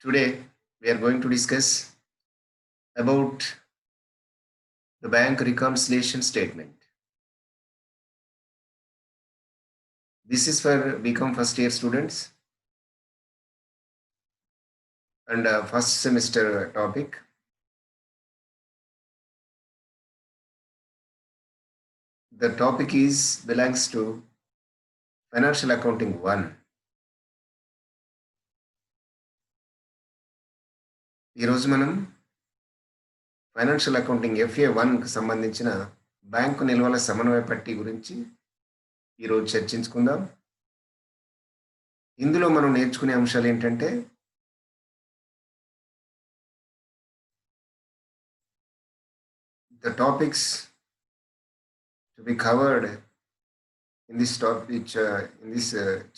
Today, we are going to discuss about the bank reconciliation statement. This is for BCom first year students and first semester topic. The topic is belongs to Financial Accounting 1. ఈరోజు మనం financial accounting FA1కి సంబంధించిన bank నిల్వల సమన్వయ పట్టీ గురించి ఈరోజు చర్చించుకుందాం. ఇందులో మనం నేర్చుకునే అంశాలు ఏంటంటే the topics to be covered in this topic in this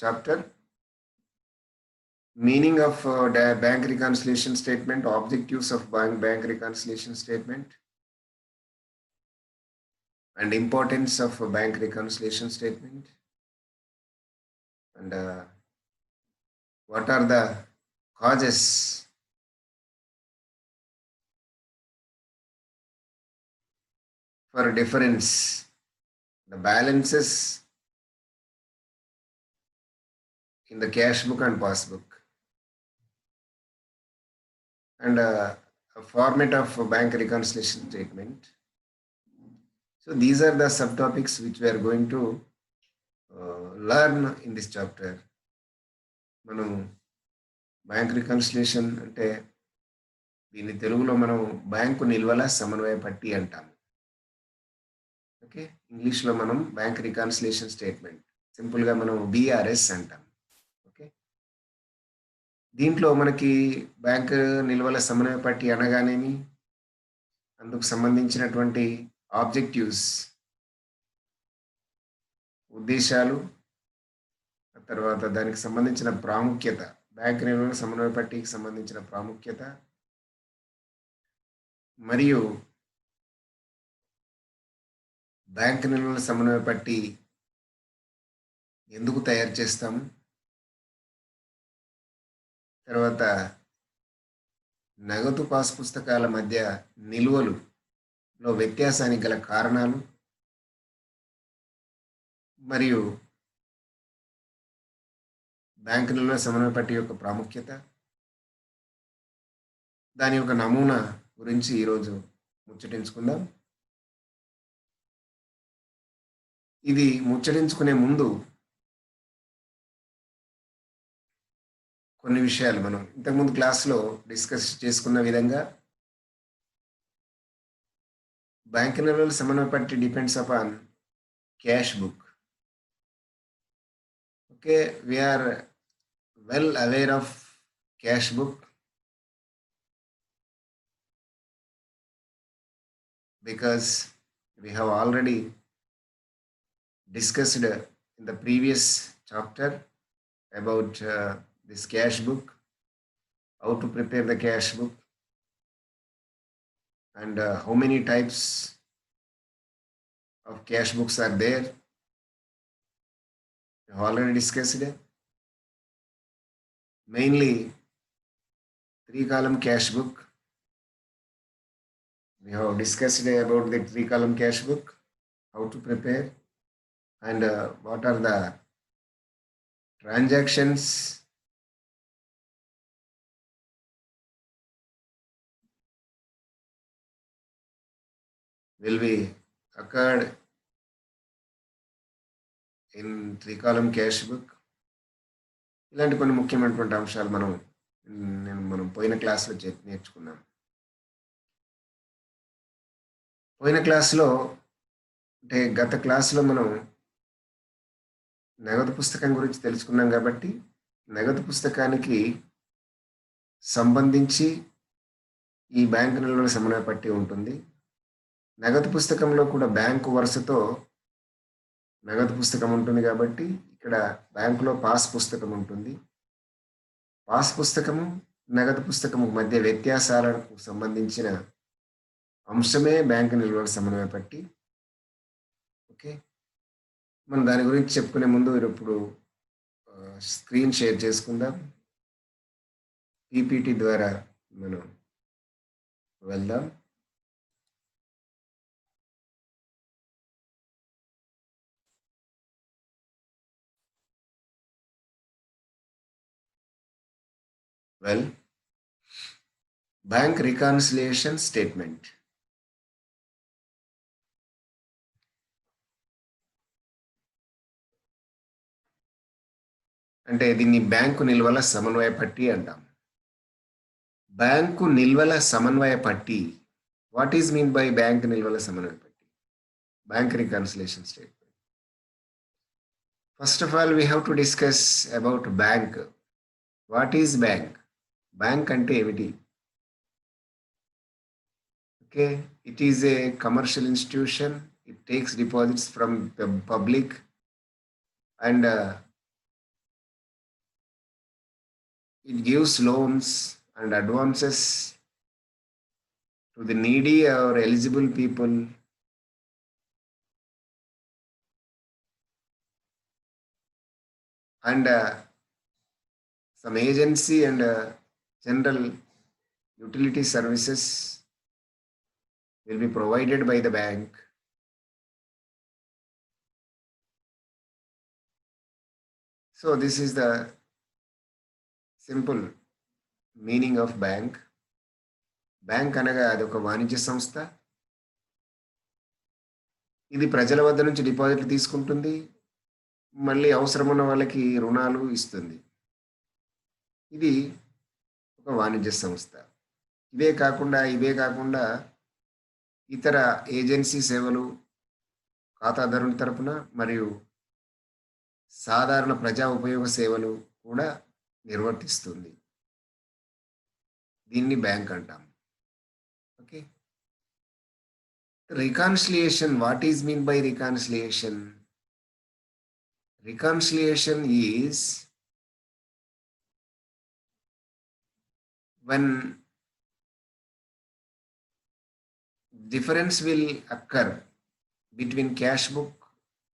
chapter: meaning of bank reconciliation statement, objectives of bank reconciliation statement, and importance of a bank reconciliation statement, and what are the causes for difference, the balances in the cash book and passbook, and a format of a bank reconciliation statement. So these are the subtopics which we are going to learn in this chapter. మనం bank reconciliation అంటే దీని తెలుగులో మనం bank నిల్వల సమన్వయ పట్టీ అంటాము. Okay, ఇంగ్లీష్లో మనం బ్యాంక్ రికన్సిలేషన్ స్టేట్మెంట్, సింపుల్గా మనం BRS అంటాం. ఓకే, దీంట్లో మనకి బ్యాంక్ నిల్వల సమన్వయ పట్టీ అనగానేమి, అందుకు సంబంధించినటువంటి ఆబ్జెక్టివ్స్, ఉద్దేశాలు, తర్వాత దానికి సంబంధించిన ప్రాముఖ్యత, బ్యాంక్ నిల్వల సమన్వయ పట్టీకి సంబంధించిన ప్రాముఖ్యత, మరియు బ్యాంక్ నిల్వల సమన్వయ పట్టీ ఎందుకు తయారు చేస్తాము, తర్వాత నగదు పాస్ పుస్తకాల మధ్య నిల్వలులో వ్యత్యాసానికి గల కారణాలు, మరియు బ్యాంక్ నిల్వల సమన్వయ పట్టీ యొక్క ప్రాముఖ్యత, దాని యొక్క నమూనా గురించి ఈరోజు ముచ్చటించుకుందాం. ఇది ముచ్చటించుకునే ముందు కొన్ని విషయాలు మనం ఇంతకుముందు క్లాస్లో డిస్కస్ చేసుకున్న విధంగా బ్యాంక్ నిల్వల సమన్వయ పట్టీ depends upon cash book. Okay, we are well aware of cash book because we have already discussed in the previous chapter about this cash book, how to prepare the cash book, and how many types of cash books are there. We have already discussed mainly 3-column cash book. We have discussed about the 3-column cash book, how to prepare, and what are the transactions will be occurred in 3-column cash book. ఇలాంటి కొన్ని ముఖ్యమైనటువంటి అంశాలు మనం పోయిన క్లాస్లో నేర్చుకున్నాం. పోయిన క్లాస్లో అంటే గత క్లాస్లో మనం నగదు పుస్తకం గురించి తెలుసుకున్నాం కాబట్టి నగదు పుస్తకానికి సంబంధించి ఈ బ్యాంకు నిల్వల సమన్వయ పట్టీ ఉంటుంది. నగదు పుస్తకంలో కూడా బ్యాంకు వరుసతో నగదు పుస్తకం ఉంటుంది కాబట్టి ఇక్కడ బ్యాంకులో పాస్ పుస్తకం ఉంటుంది. పాస్ పుస్తకము నగదు పుస్తకము మధ్య వ్యత్యాసాలకు సంబంధించిన అంశమే బ్యాంకు నిల్వల సమన్వయ పట్టీ. ఓకే, మనం దాని గురించి చెప్పుకునే ముందు ఇప్పుడు స్క్రీన్ షేర్ చేసుకుందాం. పీపీటీ ద్వారా మనం వెళ్దాం. Well, bank reconciliation statement. అంటే దీన్ని బ్యాంకు నిల్వల సమన్వయ పట్టి అంటాం. బ్యాంకు నిల్వల సమన్వయ పట్టి. What is mean by bank నిల్వల సమన్వయ పట్టి? Bank reconciliation statement. First of all, we have to discuss about bank. What is bank? Bank ante eviti? Okay, it is a commercial institution. It takes deposits from the public and it gives loans and advances to the needy or eligible people. And some agency and general utility services will be provided by the bank. So this is the simple meaning of bank. Bank అనగా అది ఒక వాణిజ్య సంస్థ. ఇది ప్రజల వద్ద నుంచి డిపాజిట్లు తీసుకుంటుంది, మళ్ళీ అవసరమున్న వాళ్ళకి రుణాలు ఇస్తుంది. ఇది ఒక వాణిజ్య సంస్థ. ఇవే కాకుండా ఇతర ఏజెన్సీ సేవలు ఖాతాదారుని తరపున మరియు సాధారణ ప్రజా ఉపయోగ సేవలు కూడా నిర్వర్తిస్తుంది. దీన్ని బ్యాంక్ అంటాం. Okay, reconciliation. What is mean by reconciliation? Reconciliation is when difference will occur between cash book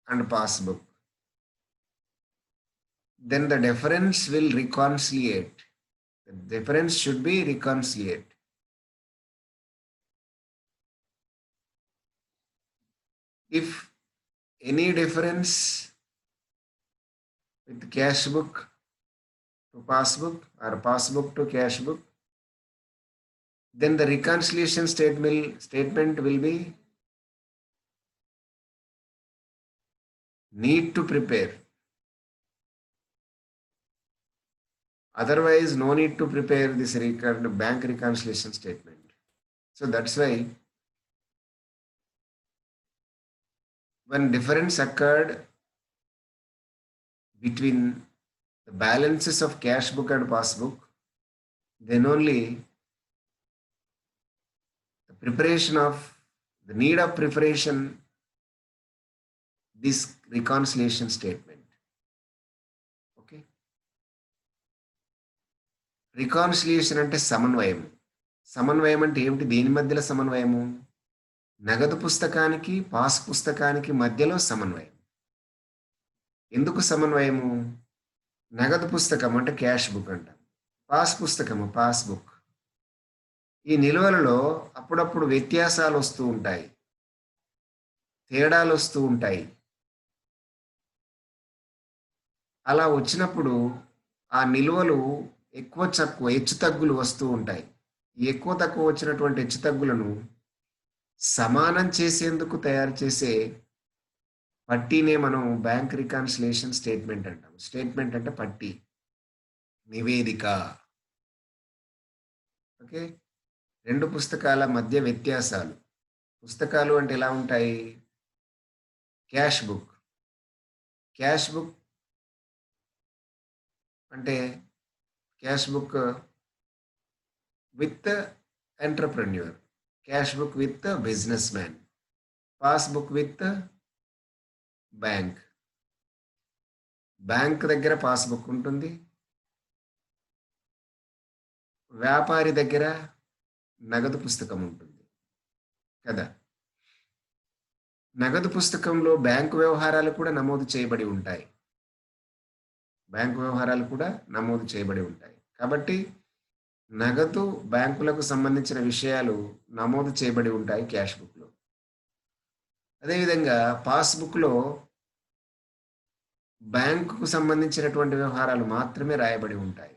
and passbook. Then the difference will reconciliate. The difference should be reconciliate. If any difference with cash book to passbook or passbook to cash book, then the reconciliation statement will be need to prepare. Otherwise, no need to prepare this bank reconciliation statement. So that's why when difference occurred between the balances of cash book and passbook, then only the preparation of the need of preparation this reconciliation statement. Okay, reconciliation ante సమన్వయం అంటే ఏమిటి? దేని మధ్యలో సమన్వయము? నగదు పుస్తకానికి pass పుస్తకానికి మధ్యలో సమన్వయం. ఎందుకు సమన్వయము? నగదు పుస్తకం అంటే క్యాష్ బుక్ అంటాం, పాస్ పుస్తకము పాస్బుక్. ఈ నిల్వలలో అప్పుడప్పుడు వ్యత్యాసాలు వస్తూ ఉంటాయి, తేడాలు వస్తూ ఉంటాయి. అలా వచ్చినప్పుడు ఆ నిల్వలు ఎక్కువ తక్కువ హెచ్చు తగ్గులు వస్తూ ఉంటాయి. ఈ ఎక్కువ తక్కువ వచ్చినటువంటి హెచ్చు తగ్గులను సమానం చేసేందుకు తయారు చేసే పట్టీనే మనం బ్యాంక్ రికన్సిలియేషన్ స్టేట్మెంట్ అంటాం. స్టేట్మెంట్ అంటే పట్టీ, నివేదిక. ఓకే, రెండు పుస్తకాల మధ్య వ్యత్యాసాలు. పుస్తకాలు అంటే ఎలా ఉంటాయి? క్యాష్ బుక్ అంటే cash book with entrepreneur, cash book with business man, passbook with bank దగ్గర పాస్బుక్ ఉంటుంది, వ్యాపారి దగ్గర నగదు పుస్తకం ఉంటుంది కదా. నగదు పుస్తకంలో బ్యాంకు వ్యవహారాలు కూడా నమోదు చేయబడి ఉంటాయి. కాబట్టి నగదు బ్యాంకులకు సంబంధించిన విషయాలు నమోదు చేయబడి ఉంటాయి క్యాష్ బుక్‌లో. అదేవిధంగా పాస్‌బుక్‌లో బ్యాంకుకు సంబంధించినటువంటి వ్యవహారాలు మాత్రమే రాయబడి ఉంటాయి.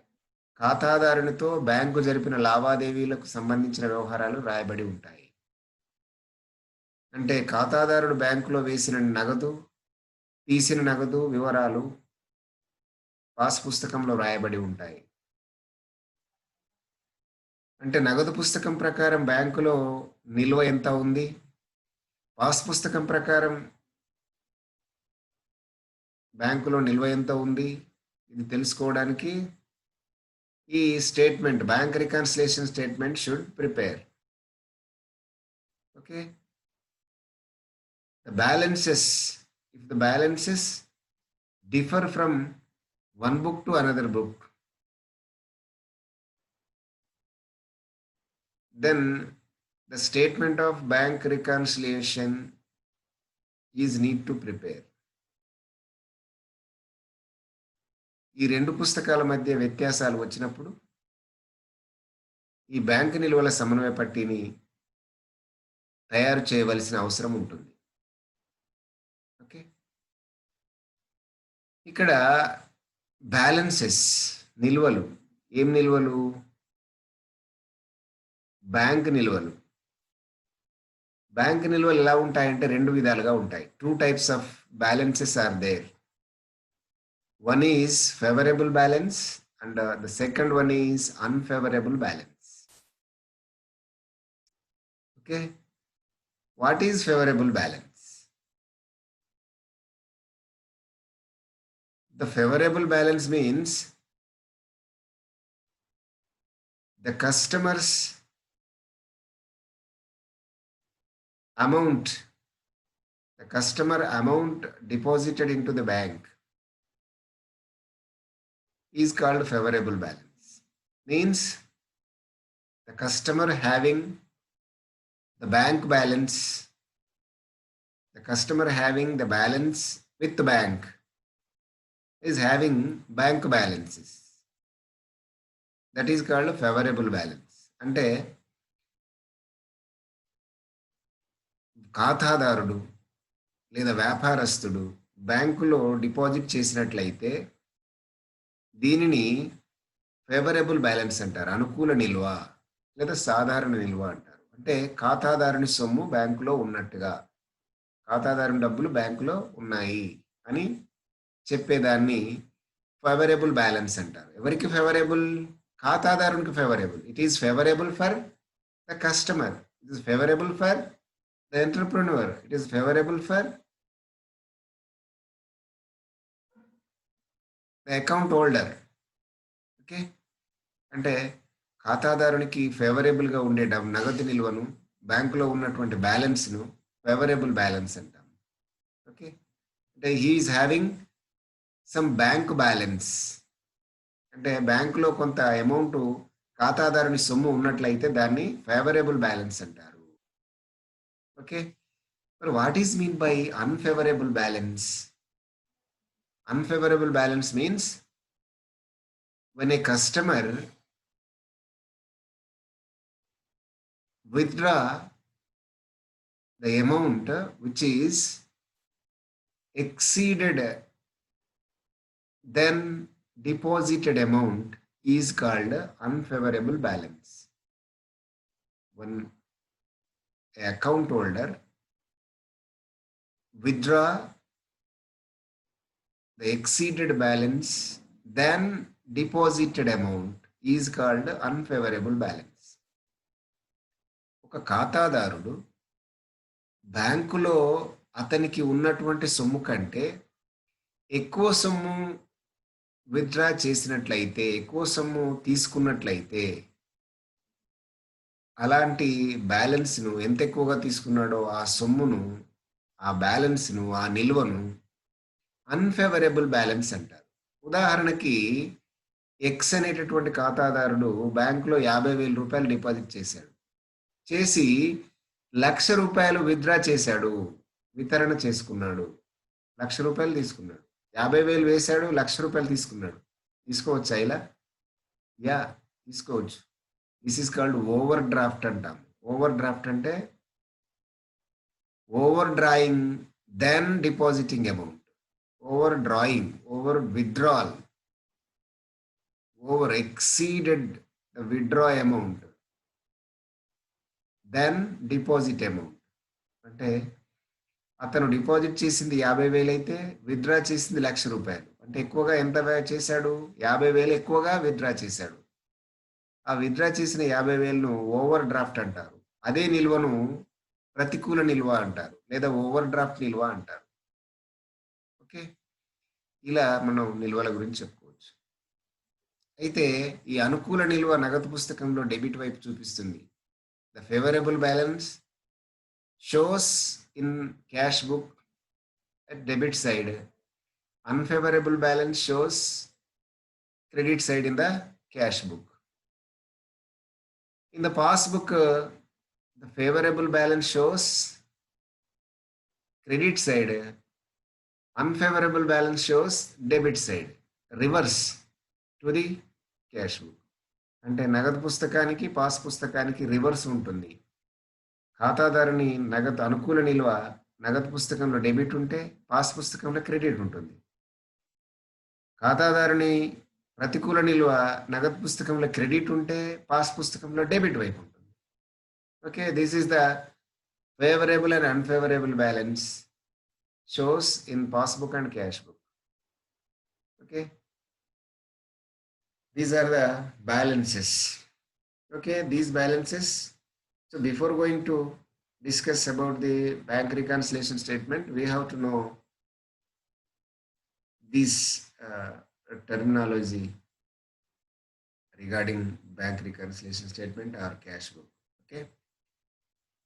ఖాతాదారునితో బ్యాంకు జరిపిన లావాదేవీలకు సంబంధించిన వ్యవహారాలు రాయబడి ఉంటాయి. అంటే ఖాతాదారుడు బ్యాంకులో వేసిన నగదు, తీసిన నగదు వివరాలు పాస్ పుస్తకంలో రాయబడి ఉంటాయి. అంటే నగదు పుస్తకం ప్రకారం బ్యాంకులో నిల్వ ఎంత ఉంది? పాస్ పుస్తకం ప్రకారం బ్యాంకులో నిల్వ ఎంత ఉంది? ఇది తెలుసుకోవడానికి ఈ statement bank reconciliation statement should prepare. Okay. The balances, if the balances differ from one book to another book, then the statement of bank reconciliation is need to prepare. ఈ రెండు పుస్తకాల మధ్య వ్యత్యాసాలు వచ్చినప్పుడు ఈ బ్యాంక్ నిల్వల సమన్వయ పట్టిని తయారు చేయవలసిన అవసరం ఉంటుంది. ఓకే. ఇక్కడ బ్యాలెన్సెస్ నిల్వలు, ఏం నిల్వలు? బ్యాంక్ నిల్వలు. బ్యాంక్ నిల్వలు ఎలా ఉంటాయంటే రెండు విధాలుగా ఉంటాయి. 2 types of balances are there. One is favorable balance and the second one is unfavorable balance. Okay. What is favorable balance? The favorable balance means the customer's amount, the customer amount deposited into the bank is called favorable balance. Means the customer having the bank balance, the customer having the balance with the bank is having bank balances. That is called favorable balance. అంటే ఖాతాదారుడు లేదా వ్యాపారస్తుడు బ్యాంకులో deposit చేసినట్లయితే దీనిని favourable balance అంటారు. అనుకూల నిల్వ లేదా సాధారణ నిల్వ అంటారు. అంటే ఖాతాదారుని సొమ్ము బ్యాంకులో ఉన్నట్టుగా, ఖాతాదారుని డబ్బులు బ్యాంకులో ఉన్నాయి అని చెప్పేదాన్ని ఫేవరబుల్ బ్యాలెన్స్ అంటారు. ఎవరికి ఫేవరబుల్? ఖాతాదారునికి favourable. It is favourable for the customer, it is favourable for the entrepreneur, it is favourable for the account holder. Okay. అంటే ఖాతాదారునికి ఫేవరబుల్గా ఉండే నగదు నిల్వను, బ్యాంకులో ఉన్నటువంటి బ్యాలెన్స్ను ఫేవరబుల్ బ్యాలెన్స్ అంటాం. ఓకే. అంటే he is having some bank balance, అంటే బ్యాంకులో కొంత అమౌంట్ ఖాతాదారుని సొమ్ము ఉన్నట్లయితే దాన్ని ఫేవరబుల్ బ్యాలెన్స్ అంటారు. ఓకే. మరి what is mean by unfavourable balance? Unfavorable balance means when a customer withdraw the amount which is exceeded then deposited amount is called unfavorable balance. When an account holder withdraw the exceeded balance then deposited amount is called unfavorable balance. ఒక ఖాతాదారుడు బ్యాంకులో అతనికి ఉన్నటువంటి సొమ్ము కంటే ఎక్కువ సొమ్ము withdraw చేసినట్లయితే, ఎక్కువ సొమ్ము తీసుకున్నట్లయితే, అలాంటి బ్యాలెన్స్ను ఎంత ఎక్కువగా తీసుకున్నాడో ఆ సొమ్మును, ఆ బ్యాలెన్స్ను, ఆ నిల్వను అన్ఫేవరబుల్ బ్యాలెన్స్ అంటారు. ఉదాహరణకి ఎక్స్ అనేటటువంటి ఖాతాదారుడు బ్యాంకులో 50,000 రూపాయలు డిపాజిట్ చేశాడు. చేసి ₹1,00,000 విత్డ్రా చేశాడు, వితరణ చేసుకున్నాడు. ₹1,00,000 తీసుకున్నాడు. 50,000 వేశాడు, ₹1,00,000 తీసుకున్నాడు. తీసుకోవచ్చా ఇలా? యా, తీసుకోవచ్చు. This is called overdraft అంటాం. ఓవర్ డ్రాఫ్ట్ అంటే overdrawing than depositing amount. Overdrawing, over withdrawal, over exceeded the withdraw amount than deposit amount. అంటే అతను డిపాజిట్ చేసింది 50,000 అయితే విత్డ్రా చేసింది ₹1,00,000. అంటే ఎక్కువగా ఎంత చేశాడు? 50,000 ఎక్కువగా విత్డ్రా చేశాడు. ఆ విత్డ్రా చేసిన 50,000ను ఓవర్ డ్రాఫ్ట్ అంటారు. అదే నిల్వను ప్రతికూల నిల్వ అంటారు. లేదా ఓవర్ డ్రాఫ్ట్ నిల్వ అంటారు. ఓకే. ఇలా మనం నిల్వల గురించి చెప్పుకోవచ్చు. అయితే ఈ అనుకూల నిల్వ నగదు పుస్తకంలో డెబిట్ వైపు చూపిస్తుంది. The favourable balance shows in cash book at debit side. Unfavorable balance shows credit side in the cash book. In the passbook, the favorable balance shows credit side. Unfavorable balance shows debit side. Reverse to the cash book. అంటే నగదు పుస్తకానికి pass పుస్తకానికి reverse ఉంటుంది. ఖాతాదారుని నగదు అనుకూల నిల్వ నగదు పుస్తకంలో డెబిట్ ఉంటే పాస్ పుస్తకంలో క్రెడిట్ ఉంటుంది. ఖాతాదారుని ప్రతికూల నిల్వ నగదు పుస్తకంలో క్రెడిట్ ఉంటే పాస్ పుస్తకంలో డెబిట్ వైపు ఉంటుంది. Okay, this is the favourable and unfavourable balance shows in passbook and cash book. Okay, these are the balances. Okay, these balances. So before going to discuss about the bank reconciliation statement, we have to know this terminology regarding bank reconciliation statement or cash book. Okay,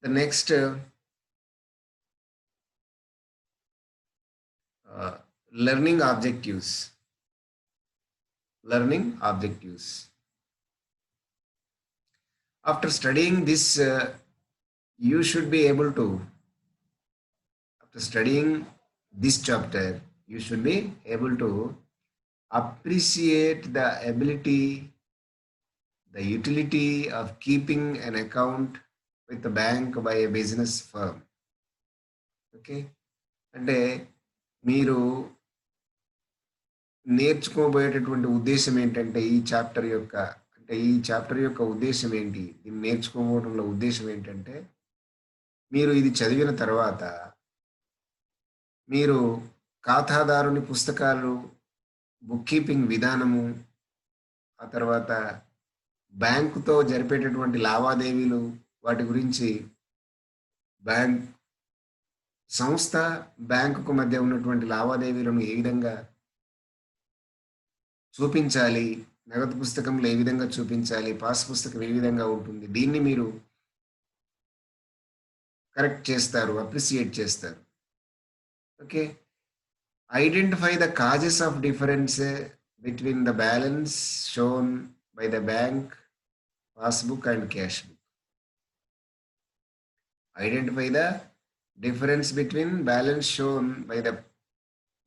the next learning objectives. Learning objectives. After studying this, you should be able to, after studying this chapter, you should be able to appreciate the ability, the utility of keeping an account with the bank by a business firm. Okay, అంటే మీరు నేర్చుకోబోయేటటువంటి ఉద్దేశం ఏంటంటే ఈ chapter యొక్క ఉద్దేశం ఏంటి, దీన్ని నేర్చుకోవడంలో ఉద్దేశం ఏంటంటే మీరు ఇది చదివిన తర్వాత మీరు ఖాతాదారుని పుస్తకాలు, బుక్ కీపింగ్ విధానము, ఆ తర్వాత బ్యాంకుతో జరిపేటటువంటి లావాదేవీలు, వాటి గురించి బ్యాంక్ సంస్థ బ్యాంకుకు మధ్య ఉన్నటువంటి లావాదేవీలను ఏ విధంగా చూపించాలి, నగదు పుస్తకంలో ఏ విధంగా చూపించాలి, పాస్ పుస్తకం ఏ విధంగా ఉంటుంది, దీన్ని మీరు కరెక్ట్ చేస్తారు, అప్రిసియేట్ చేస్తారు. Okay, identify the causes of difference between the balance shown by the bank passbook and cash book. Identify the difference between balance shown by the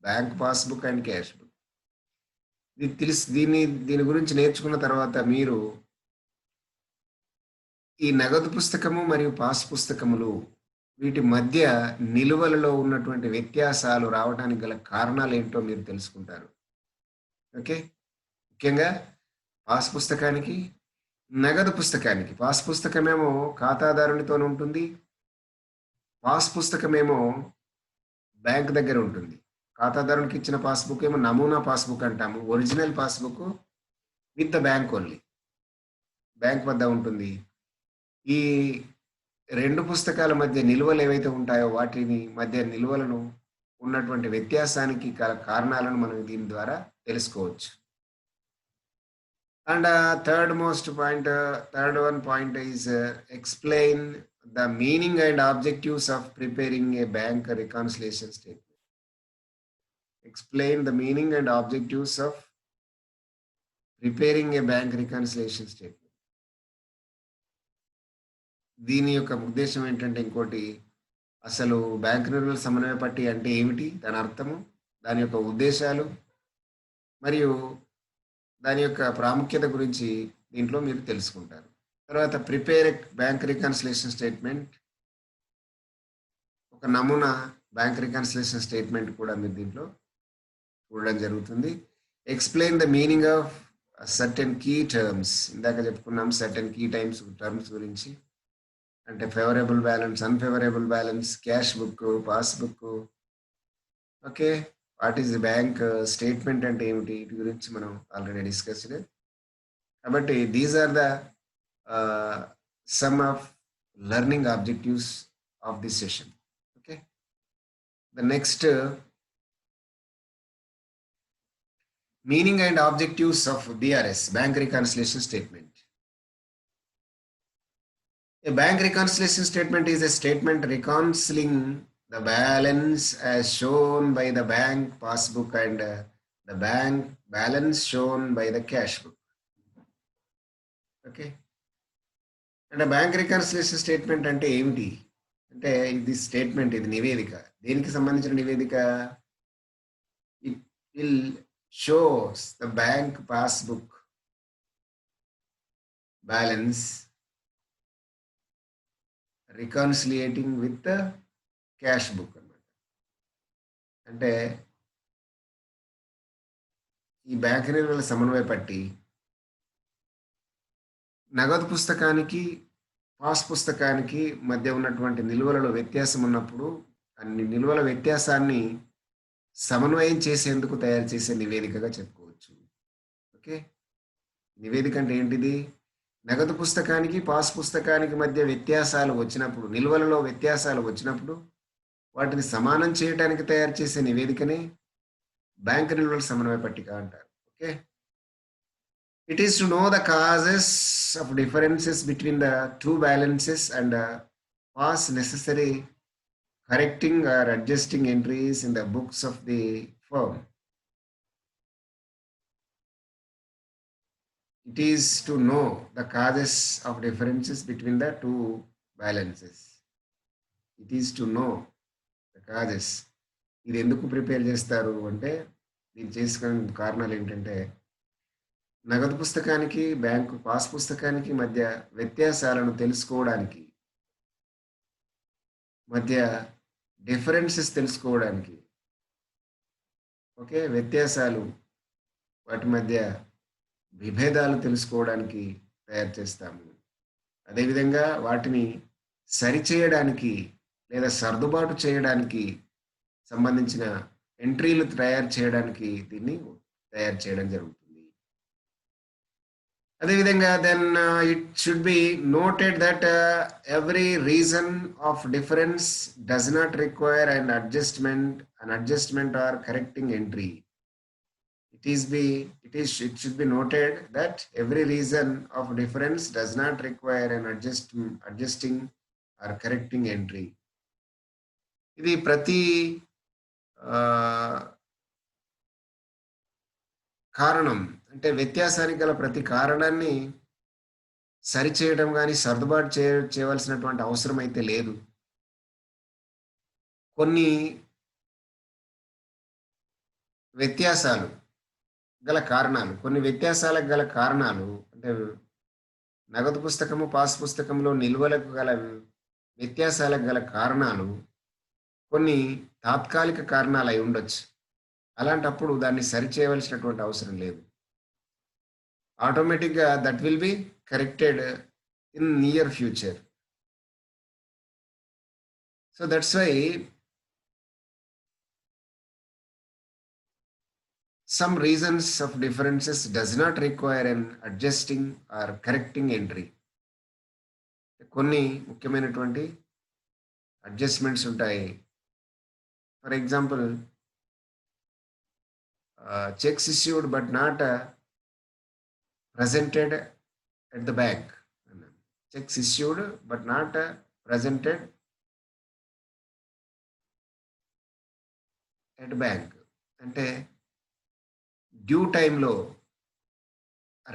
bank passbook and cash book. దీని గురించి నేర్చుకున్న తర్వాత మీరు ఈ నగదు పుస్తకము మరియు పాస్ పుస్తకములు వీటి మధ్య నిలువలలో ఉన్నటువంటి వ్యత్యాసాలు రావడానికి గల కారణాలు ఏంటో మీరు తెలుసుకుంటారు. ఓకే, ముఖ్యంగా పాస్ పుస్తకానికి, నగదు పుస్తకానికి. పాస్ పుస్తకమేమో ఖాతాదారునితో ఉంటుంది, పాస్ పుస్తకమేమో బ్యాంక్ దగ్గర ఉంటుంది. ఖాతాదారునికి ఇచ్చిన పాస్బుక్ ఏమో నమూనా పాస్బుక్ అంటాము, original passbook with the bank only, bank వద్ద ఉంటుంది. ఈ రెండు పుస్తకాల మధ్య నిల్వలు ఏవైతే ఉంటాయో వాటిని మధ్య నిల్వలను ఉన్నటువంటి వ్యత్యాసానికి కారణాలను మనం దీని ద్వారా తెలుసుకోవచ్చు. And third one point is explain the meaning and objectives of preparing a bank reconciliation statement. Explain the meaning and objectives of preparing a bank reconciliation statement. దీని యొక్క ఉద్దేశం ఏంటంటే ఇంకోటి, అసలు బ్యాంక్ నిల్వల సమన్వయ పట్టి అంటే ఏమిటి, దాని అర్థము, దాని యొక్క ఉద్దేశాలు మరియు దాని యొక్క ప్రాముఖ్యత గురించి దీంట్లో మీరు తెలుసుకుంటారు. తర్వాత ప్రిపేర్ బ్యాంక్ రికన్సిలేషన్ స్టేట్మెంట్, ఒక నమూనా బ్యాంక్ రికన్సిలేషన్ స్టేట్మెంట్ కూడా మీరు దీంట్లో చూడడం జరుగుతుంది. Explain the meaning of certain key terms, ఇందాక చెప్పుకున్నాం సర్టెన్ కీ టర్మ్స్ గురించి, అంటే favourable balance, unfavourable balance, cash book, passbook. Okay, what is the bank statement అంటే ఏమిటి, వీటి గురించి మనం ఆల్రెడీ డిస్కస్డ్. కాబట్టి these are the some of learning objectives of this session. Okay, the next meaning and objectives of BRS, bank reconciliation statement. A bank reconciliation statement is a statement reconciling the balance as shown by the bank passbook and the bank balance shown by the cash book. Okay, and a bank reconciliation statement అంటే ఏమిటి అంటే, ఇది statement, ఇది నివేదిక. దేనికి సంబంధించిన నివేదిక? It will shows the bank passbook balance reconciliating with the cash book అన్నమాట. అంటే ఈ బ్యాంక్ నిల్వల సమన్వయ పట్టి నగదు పుస్తకానికి పాస్ పుస్తకానికి మధ్య ఉన్నటువంటి నిల్వలలో వ్యత్యాసం ఉన్నప్పుడు అన్ని నిల్వల వ్యత్యాసాన్ని సమన్వయం చేసేందుకు తయారు చేసే నివేదికగా చెప్పుకోవచ్చు. ఓకే, నివేదిక అంటే ఏంటిది? నగదు పుస్తకానికి పాస్ పుస్తకానికి మధ్య వ్యత్యాసాలు వచ్చినప్పుడు, నిల్వలలో వ్యత్యాసాలు వచ్చినప్పుడు వాటిని సమానం చేయడానికి తయారు చేసే నివేదికనే బ్యాంక్ నిల్వల సమన్వయ పట్టిక అంటారు. Okay, it is to know the causes of differences between the two balances and pass necessary correcting or adjusting entries in the books of the firm. It is to know the causes of differences between the two balances. It is to know the causes. ఇది ఎందుకు prepare చేస్తారు అంటే, దీన్ని చేసుకునే కారణాలు ఏంటంటే, నగదు పుస్తకానికి బ్యాంకు పాస్ పుస్తకానికి మధ్య వ్యత్యాసాలను తెలుసుకోవడానికి, మధ్య డిఫరెన్సెస్ తెలుసుకోవడానికి, ఓకే, వ్యత్యాసాలు, వాటి మధ్య విభేదాలు తెలుసుకోవడానికి తయారు చేస్తాము. అదేవిధంగా వాటిని సరిచేయడానికి లేదా సర్దుబాటు చేయడానికి సంబంధించిన ఎంట్రీలు తయారు చేయడానికి దీన్ని తయారు చేయడం జరుగుతుంది. అదేవిధంగా then it should be noted that every reason of difference does not require an adjustment or correcting entry. It should be noted that every reason of difference does not require an adjusting or correcting entry. ఇది ప్రతి కారణం అంటే వ్యత్యాసానికి గల ప్రతి కారణాన్ని సరిచేయడం కానీ సర్దుబాటు చేయవలసినటువంటి అవసరం అయితే లేదు. కొన్ని వ్యత్యాసాలకు గల కారణాలు అంటే నగదు పుస్తకము పాస్ పుస్తకంలో నిల్వలకు గల వ్యత్యాసాలకు గల కారణాలు కొన్ని తాత్కాలిక కారణాలు అయి ఉండొచ్చు. అలాంటప్పుడు దాన్ని సరిచేయవలసినటువంటి అవసరం లేదు. ఆటోమేటిక్గా that will be corrected in near future. So that's why some reasons of differences does not require an adjusting or correcting entry. కొన్ని ముఖ్యమైనటువంటి అడ్జస్ట్మెంట్స్ ఉంటాయి. For example, checks issued but not presented at the bank. Checks issued but not presented at bank. అంటే due టైంలో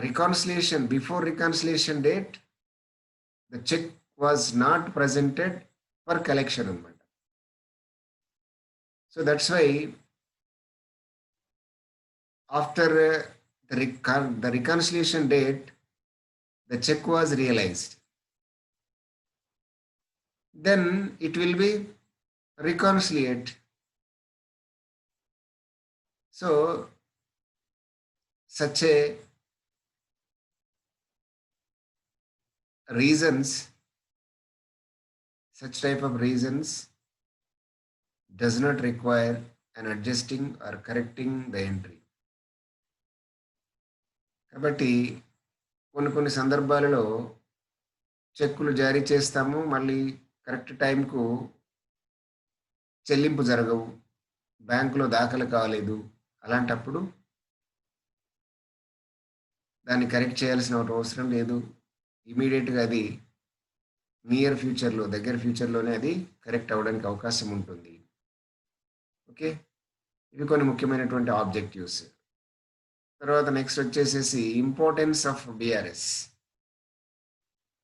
reconciliation, before reconciliation date, the check was not presented for collection అన్నమాట. So that's why after the reconciliation date, the check was realized, then it will be reconciliate. So such a reasons, such type of reasons does not require an adjusting or correcting the entry. కాబట్టి కొన్ని కొన్ని సందర్భాలలో చెక్కులు జారీ చేస్తాము. మళ్ళీ correct టైంకు చెల్లింపు జరగవు. బ్యాంకులో దాఖలు కాలేదు. అలాంటప్పుడు దాన్ని కరెక్ట్ చేయాల్సిన అవసరం లేదు. ఇమ్మీడియేట్‌గా అది నియర్ ఫ్యూచర్‌లో, దగ్గర ఫ్యూచర్‌లోనే అది కరెక్ట్ అవ్వడానికి అవకాశం ఉంటుంది. ఓకే. ఇవి కొన్ని ముఖ్యమైనటువంటి ఆబ్జెక్టివ్స్. తర్వాత నెక్స్ట్ వచ్చేసేసి importance of BRS.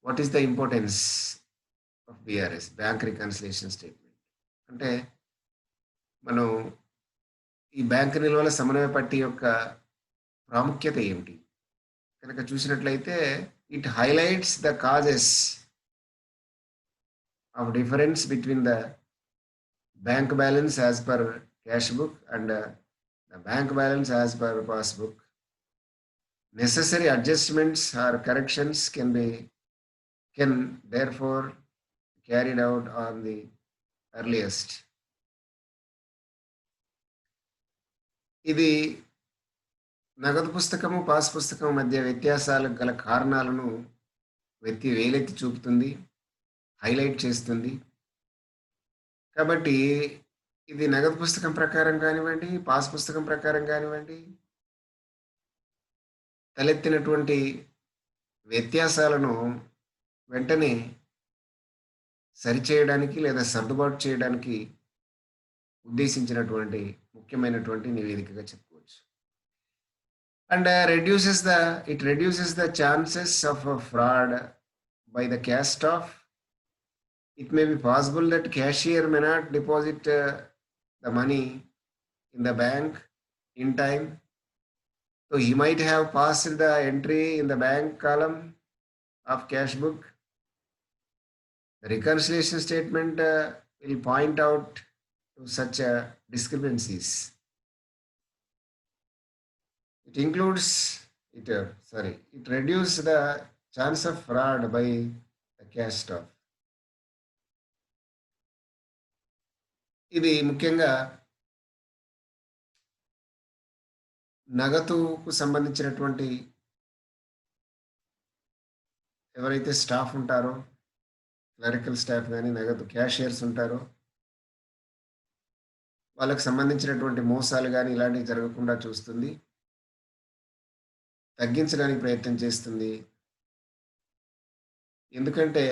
What is the importance of BRS? Bank reconciliation statement. అంటే మనం ఈ బ్యాంక్ నిల్వల సమన్వయ పట్టి యొక్క ప్రాముఖ్యత ఏమిటి? కనుక చూసినట్లయితే it highlights the causes of difference between the bank balance as per cash book and the bank balance as per passbook. Necessary adjustments or corrections can therefore carried out on the earliest. ఇది నగదు పుస్తకము pass పుస్తకం మధ్య వ్యత్యాసాలకు గల కారణాలను వేలెత్తి చూపుతుంది, highlight చేస్తుంది. కాబట్టి ఇది నగదు పుస్తకం ప్రకారం కానివ్వండి, పాస్ పుస్తకం ప్రకారం కానివ్వండి, తలెత్తినటువంటి వ్యత్యాసాలను వెంటనే సరిచేయడానికి లేదా సర్దుబాటు చేయడానికి ఉద్దేశించినటువంటి ముఖ్యమైనటువంటి నివేదికగా చెప్పుకోవచ్చు. And it reduces the chances of a fraud by the cash staff. It may be possible that cashier may not deposit the money in the bank in time. So he might have passed the entry in the bank column of cash book. The reconciliation statement will point out to such discrepancies. It reduces the chance of fraud by the cash staff. ఇది ముఖ్యంగా నగదుకు సంబంధించినటువంటి ఎవరైతే staff ఉంటారో, clerical staff కానీ నగదు cashiers ఉంటారో, వాళ్ళకు సంబంధించినటువంటి మోసాలు కానీ ఇలాంటివి జరగకుండా చూస్తుంది, తగ్గించడానికి ప్రయత్నం చేస్తుంది. ఎందుకంటే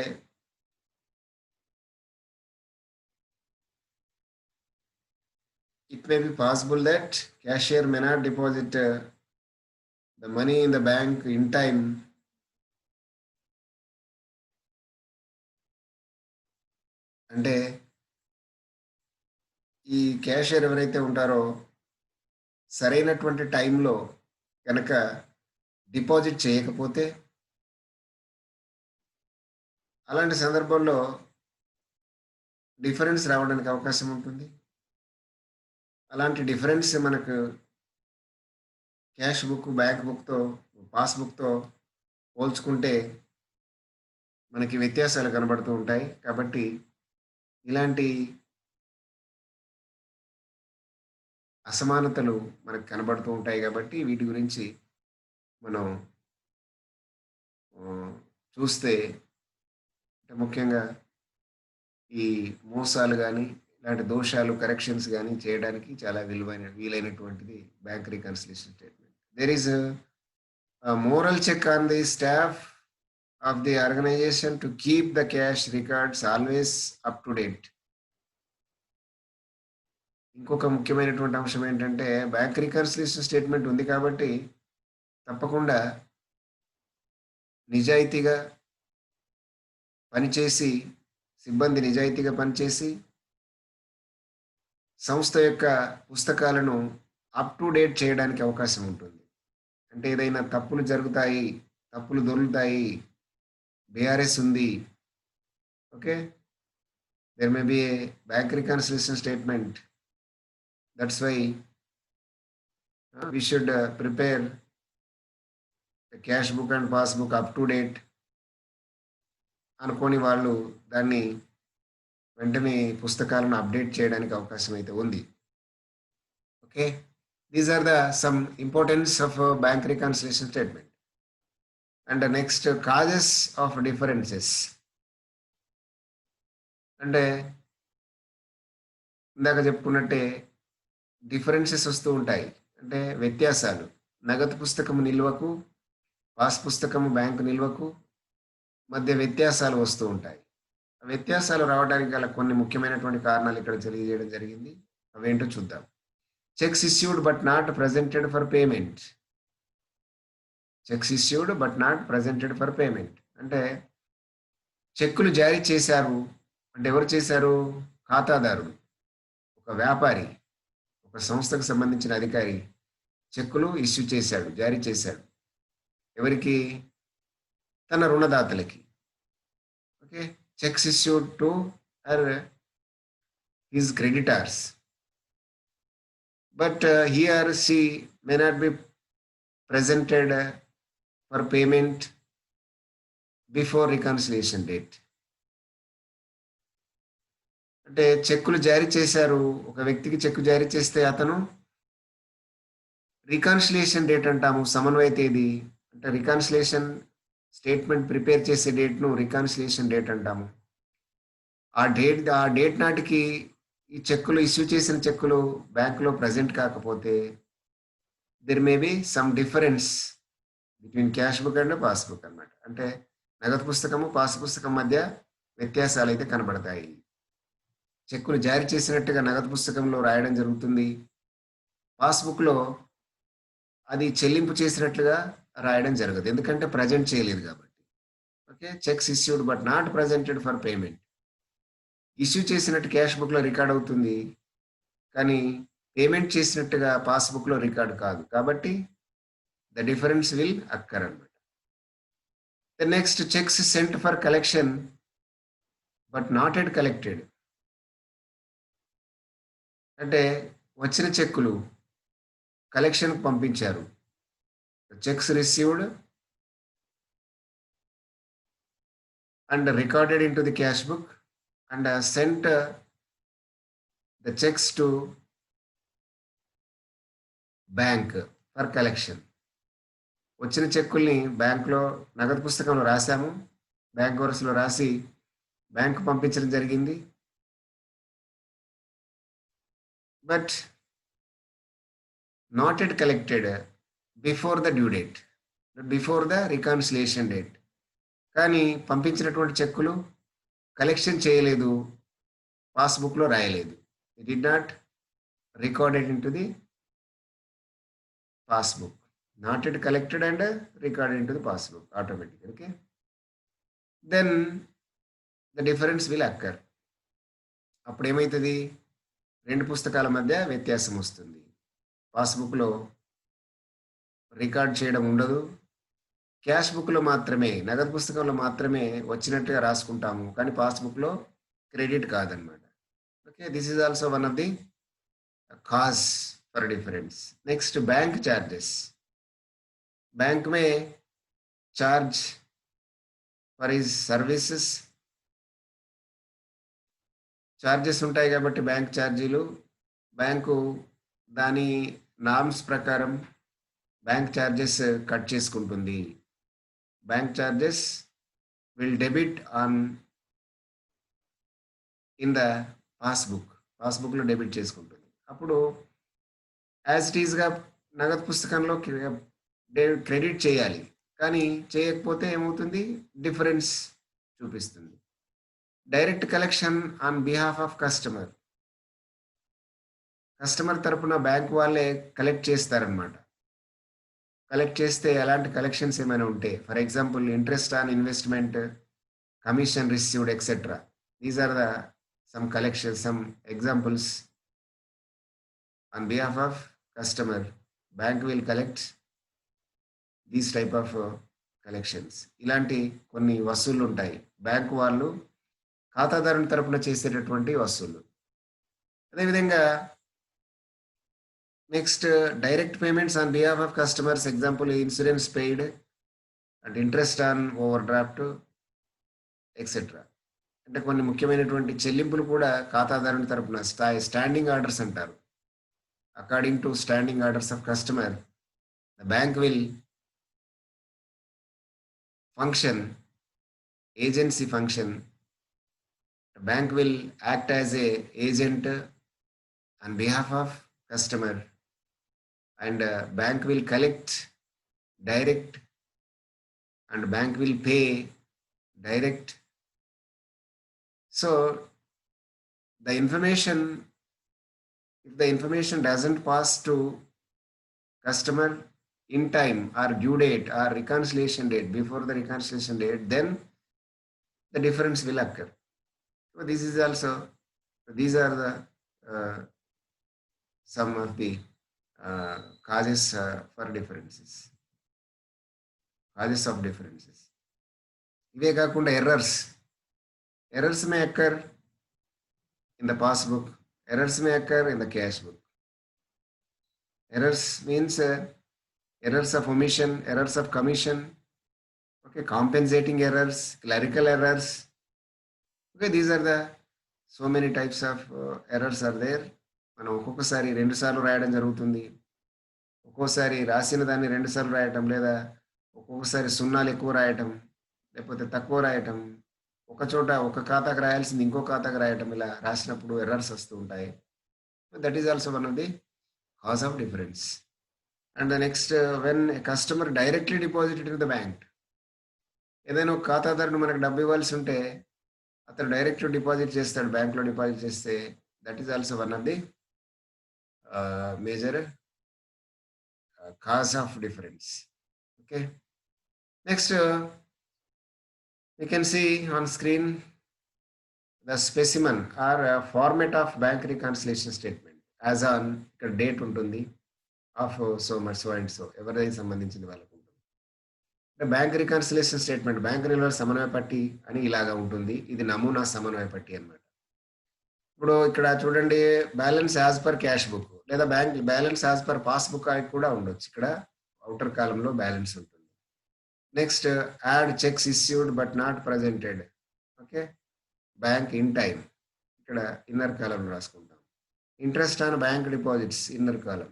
it may be possible that cashier may not deposit the money in the bank in time. అంటే ఈ క్యాషియర్ ఎవరైతే ఉంటారో సరైనటువంటి టైంలో కనుక డిపాజిట్ చేయకపోతే అలాంటి సందర్భంలో డిఫరెన్స్ రావడానికి అవకాశం ఉంటుంది. అలాంటి డిఫరెన్స్ మనకు క్యాష్ బుక్, బ్యాంక్ బుక్తో, పాస్బుక్తో పోల్చుకుంటే మనకి వ్యత్యాసాలు కనబడుతూ ఉంటాయి. కాబట్టి ఇలాంటి అసమానతలు మనకు కనబడుతూ ఉంటాయి. కాబట్టి వీటి గురించి మనం చూస్తే ముఖ్యంగా ఈ మోసాలు కానీ ఇలాంటి దోషాలు కరెక్షన్స్ కానీ చేయడానికి చాలా వీలైనటువంటిది bank reconciliation statement. There is moral check on the staff of the organisation to keep the cash records always up to date. ఇంకొక ముఖ్యమైనటువంటి అంశం ఏంటంటే బ్యాంక్ రికన్సిలియేషన్ స్టేట్మెంట్ ఉంది కాబట్టి తప్పకుండా నిజాయితీగా పనిచేసి, సిబ్బంది నిజాయితీగా పనిచేసి సంస్థ యొక్క పుస్తకాలను అప్ టు డేట్ చేయడానికి అవకాశం ఉంటుంది. అంటే ఏదైనా తప్పులు జరుగుతాయి, తప్పులు దొరుకుతాయి, బీఆర్ఎస్ ఉంది. Okay, there may be a bank reconciliation statement. That's why we should prepare the cash book and passbook up to date అనుకోని వాళ్ళు దాన్ని వెంటనే పుస్తకాలను అప్డేట్ చేయడానికి అవకాశం అయితే ఉంది. Okay, these are the some importance of bank reconciliation statement. And next, causes of differences. అంటే ఇందాక చెప్పుకున్నట్టే డిఫరెన్సెస్ వస్తూ ఉంటాయి, అంటే వ్యత్యాసాలు. నగదు పుస్తకము నిల్వకు, పాస్ పుస్తకము బ్యాంకు నిల్వకు మధ్య వ్యత్యాసాలు వస్తూ ఉంటాయి. వ్యత్యాసాలు రావడానికి గల కొన్ని ముఖ్యమైనటువంటి కారణాలు ఇక్కడ తెలియజేయడం జరిగింది. అవేంటో చూద్దాం. Checks issued but not presented for payment. Checks issued but not presented for payment అంటే చెక్కులు జారీ చేశారు అంటే ఎవరు చేశారు? ఖాతాదారుడు, ఒక వ్యాపారి, ఒక సంస్థకు సంబంధించిన అధికారి చెక్కులు ఇష్యూ చేశాడు, జారీ చేశాడు. ఎవరికి? తన రుణదాతలకి. Okay, cheques issued to his creditors, but he or she may not be presented for payment before reconciliation date. అంటే చెక్కులు జారీ చేశారు, ఒక వ్యక్తికి చెక్కు జారీ చేస్తే అతను రికన్సిలియేషన్ డేట్ అంటాము, సమన్వయ తేదీ. అంటే రికన్సిలియేషన్ స్టేట్మెంట్ ప్రిపేర్ చేసే డేట్ను రికన్సిలియేషన్ డేట్ అంటాము. ఆ డేట్ నాటికి ఈ చెక్కులు ఇష్యూ చేసిన చెక్కులు బ్యాంకులో ప్రజెంట్ కాకపోతే there may be some difference between cash book and passbook అనమాట. అంటే నగదు పుస్తకము, పాస్ పుస్తకం మధ్య వ్యత్యాసాలు అయితే కనబడతాయి. చెక్కులు జారీ చేసినట్టుగా నగదు పుస్తకంలో రాయడం జరుగుతుంది, పాస్బుక్లో అది చెల్లింపు చేసినట్లుగా రాయడం జరగదు, ఎందుకంటే ప్రజెంట్ చేయలేదు కాబట్టి. Okay, cheques issued but not presented for payment. Issue చేసినట్టు క్యాష్ బుక్లో రికార్డ్ అవుతుంది, కానీ పేమెంట్ చేసినట్టుగా పాస్బుక్లో రికార్డ్ కాదు, కాబట్టి ద డిఫరెన్స్ విల్ అక్కర్ అనమాట. The next, cheques sent for collection but not yet collected. అంటే వచ్చిన చెక్కులు కలెక్షన్కి పంపించారు. Cheques received and recorded into the cash book and sent the checks to bank for collection. వచ్చిన చెక్కుల్ని బ్యాంకులో నగదు పుస్తకంలో రాశాము, బ్యాంక్ వరుసలో రాసి బ్యాంకు పంపించడం జరిగింది. But not yet collected before the due date, before the reconciliation date. కానీ పంపించినటువంటి చెక్కులు కలెక్షన్ చేయలేదు, పాస్బుక్లో రాయలేదు. It did not recorded into the passbook, not it collected and recorded into the passbook automatic. Okay, then the difference will occur. అప్పుడు ఏమవుతుంది? రెండు పుస్తకాల మధ్య వ్యత్యాసం వస్తుంది. పాస్బుక్లో రికార్డ్ చేయడం ఉండదు, క్యాష్ బుక్లో మాత్రమే, నగదు పుస్తకంలో మాత్రమే వచ్చినట్టుగా రాసుకుంటాము, కానీ పాస్బుక్లో క్రెడిట్ కాదనమాట. Okay, this is also one of the cause for difference. Next, bank charges. Bank में charge for his services charges ఉంటాయి కాబట్టి బ్యాంక్ ఛార్జీలు, బ్యాంకు దాని నామ్స్ ప్రకారం బ్యాంక్ ఛార్జెస్ కట్ చేసుకుంటుంది. Bank charges will debit on in the పాస్బుక్లో debit చేసుకుంటుంది. అప్పుడు యాజ్ ఇట్ ఈస్గా నగదు పుస్తకంలో క్రెడిట్ చేయాలి, కానీ చేయకపోతే ఏమవుతుంది? డిఫరెన్స్ చూపిస్తుంది. Direct collection on behalf of customer తరపున బ్యాంక్ వాళ్ళే కలెక్ట్ చేస్తారనమాట. కలెక్ట్ చేస్తే ఎలాంటి కలెక్షన్స్ ఏమైనా ఉంటే, for example interest on investment, commission received etcetera, these are the some collection, some examples. On behalf of customer, bank will collect these type of collections ఇలాంటి కొన్ని వసూళ్లు ఉంటాయి. బ్యాంకు వాళ్ళు ఖాతాదారుని తరపున చేసేటటువంటి వసూళ్లు. అదేవిధంగా next direct payments on behalf of customers, example insurance paid and interest on over draft etcetera. అంటే కొన్ని ముఖ్యమైనటువంటి చెల్లింపులు కూడా ఖాతాదారుని తరపున స్టాండింగ్ ఆర్డర్స్ అంటారు. According to standing orders of customer, the bank will function, agency function. The bank will act as a agent on behalf of customer, and bank will collect direct, and bank will pay direct. So the information, if the information doesn't pass to customer in time or due date or reconciliation date, before the reconciliation date, then the difference will occur. So this is also, these are the some of the causes for differences, causes of differences. ఇవే కాకుండా errors may occur in the passbook, errors may occur in the cash book. Errors means errors of omission, errors of commission, okay, compensating errors, clerical errors. Okay, these are the so many types of errors are there. మనం ఒక్కొక్కసారి 2 సార్లు రాయడం జరుగుతుంది, ఒక్కోసారి రాసిన దాన్ని 2 సార్లు రాయటం, లేదా ఒక్కొక్కసారి సున్నాలు ఎక్కువ రాయటం లేకపోతే తక్కువ రాయటం, ఒక చోట ఒక ఖాతాకు రాయాల్సింది ఇంకో ఖాతాకు రాయటం, ఇలా రాసినప్పుడు ఎర్రర్స్ వస్తూ ఉంటాయి. That is also one of the cause of difference. And the next, when a customer directly deposited in the bank, ఏదైనా ఒక ఖాతాదారుడు మనకు డబ్బు ఇవ్వాల్సి ఉంటే అతను డైరెక్ట్ డిపాజిట్ చేస్తాడు, బ్యాంక్లో డిపాజిట్ చేస్తే, that is also one of the major cause of difference. Okay, next we can see on screen the specimen or format of bank reconciliation statement as on ఇక్కడ డేట్ ఉంటుంది of so much so and so, ఎవరైతే సంబంధించింది వాళ్ళకు ఉంటుంది. అంటే bank reconciliation statement, bank నిల్వల సమన్వయ పట్టి అని ఇలాగా ఉంటుంది. ఇది నమూనా సమన్వయ పట్టి అన్నమాట. ఇప్పుడు ఇక్కడ చూడండి, balance as per cash book లేదా bank balance as per passbook కూడా ఉండొచ్చు. ఇక్కడ అవుటర్ కాలంలో బ్యాలెన్స్ ఉంటుంది. Next, add cheques issued but not presented, okay, bank in time, ఇక్కడ ఇన్నర్ కాలం రాసుకుంటాం. Interest on bank deposits, inner column.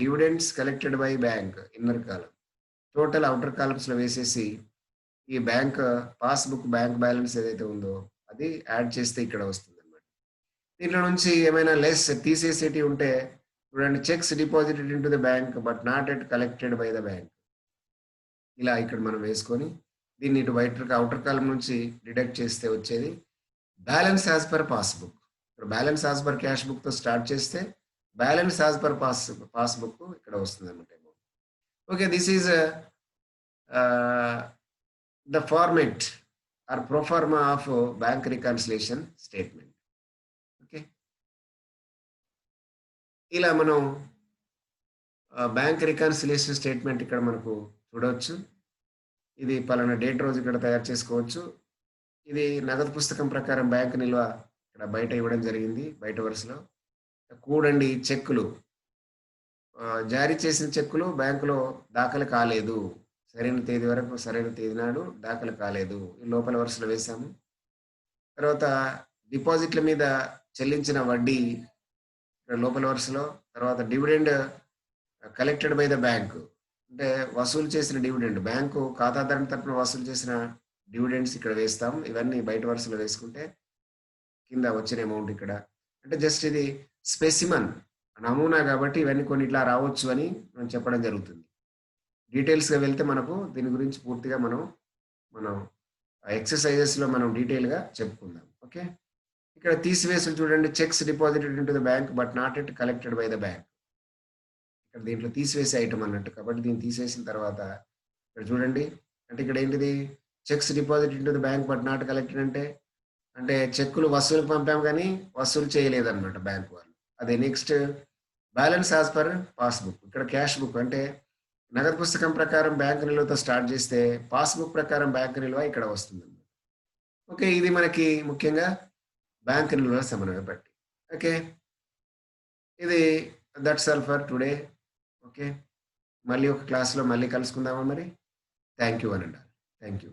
Dividends collected by bank, inner column. Total outer కాలమ్స్లో వేసేసి ఈ బ్యాంక్ పాస్బుక్ బ్యాంక్ బ్యాలెన్స్ ఏదైతే ఉందో అది add చేస్తే ఇక్కడ వస్తుంది అనమాట. దీంట్లో నుంచి ఏమైనా లెస్ తీసేసేటి ఉంటే చూడండి, checks deposited in to the bank but not yet collected by the bank, ఇలా ఇక్కడ మనం వేసుకొని దీన్ని ఇటు అవుటర్ కాలం నుంచి డిడక్ట్ చేస్తే వచ్చేది బ్యాలెన్స్ యాజ్ పర్ పాస్బుక్. ఇప్పుడు బ్యాలెన్స్ యాజ్ పర్ క్యాష్ బుక్తో స్టార్ట్ చేస్తే బ్యాలెన్స్ యాజ్ పర్ పాస్బుక్ ఇక్కడ వస్తుంది అనమాట. Okay, this is the format or proforma of bank reconciliation statement. Okay, ఇలా మనం బ్యాంక్ రికన్సిలేషన్ స్టేట్మెంట్ ఇక్కడ మనకు చూడవచ్చు. ఇది పలానా డేట్ రోజు ఇక్కడ తయారు చేసుకోవచ్చు. ఇది నగదు పుస్తకం ప్రకారం బ్యాంక్ నిల్వ ఇక్కడ బయట ఇవ్వడం జరిగింది, బయట వరుసలో. కూడండి చెక్కులు, జారీ చేసిన చెక్కులు బ్యాంకులో దాఖలు కాలేదు, సరైన తేదీ వరకు సరైన తేదీ నాడు దాఖలు కాలేదు, ఈ లోపల వరుసలో వేసాము. తర్వాత డిపాజిట్ల మీద చెల్లించిన వడ్డీ ఇక్కడ లోపల వరుసలో. తర్వాత dividend collected by the bank, అంటే వసూలు చేసిన డివిడెండ్, బ్యాంకు ఖాతాదారుని తరపున వసూలు చేసిన డివిడెండ్స్ ఇక్కడ వేస్తాం. ఇవన్నీ బయట వరుసలో వేసుకుంటే కింద వచ్చిన అమౌంట్ ఇక్కడ. అంటే జస్ట్ ఇది స్పెసిమన్, నమూనా కాబట్టి ఇవన్నీ కొన్ని ఇట్లా రావచ్చు అని మనం చెప్పడం జరుగుతుంది. డీటెయిల్స్గా వెళ్తే మనకు దీని గురించి పూర్తిగా మనం ఎక్సర్సైజెస్లో మనం డీటెయిల్గా చెప్పుకుందాం. ఓకే, ఇక్కడ తీసివేసి చూడండి, checks deposited in to the bank but not yet collected by the bank. ఇక్కడ దీంట్లో తీసివేసే ఐటమ్ అన్నట్టు, కాబట్టి దీన్ని తీసేసిన తర్వాత ఇక్కడ చూడండి, అంటే ఇక్కడ ఏంటిది, checks deposit in to the bank but not collected అంటే చెక్కులు వసూలు పంపాం కానీ వసూలు చేయలేదన్నమాట బ్యాంక్ వాళ్ళు. అదే next, balance as per passbook, ఇక్కడ క్యాష్ బుక్, అంటే నగదు పుస్తకం ప్రకారం బ్యాంక్ నిల్వతో స్టార్ట్ చేస్తే పాస్‌బుక్ ప్రకారం బ్యాంక్ నిల్వ ఇక్కడ వస్తుందన్నమాట. ఓకే. ఇది మనకి ముఖ్యంగా బ్యాంక్ నిల్వల సమన్వయ పట్టిక. ఓకే. ఇది that's all for today. Okay. మళ్ళీ ఒక క్లాస్‌లో మళ్ళీ కలుసుకుందామా మరి? Thank you one and all. Thank you.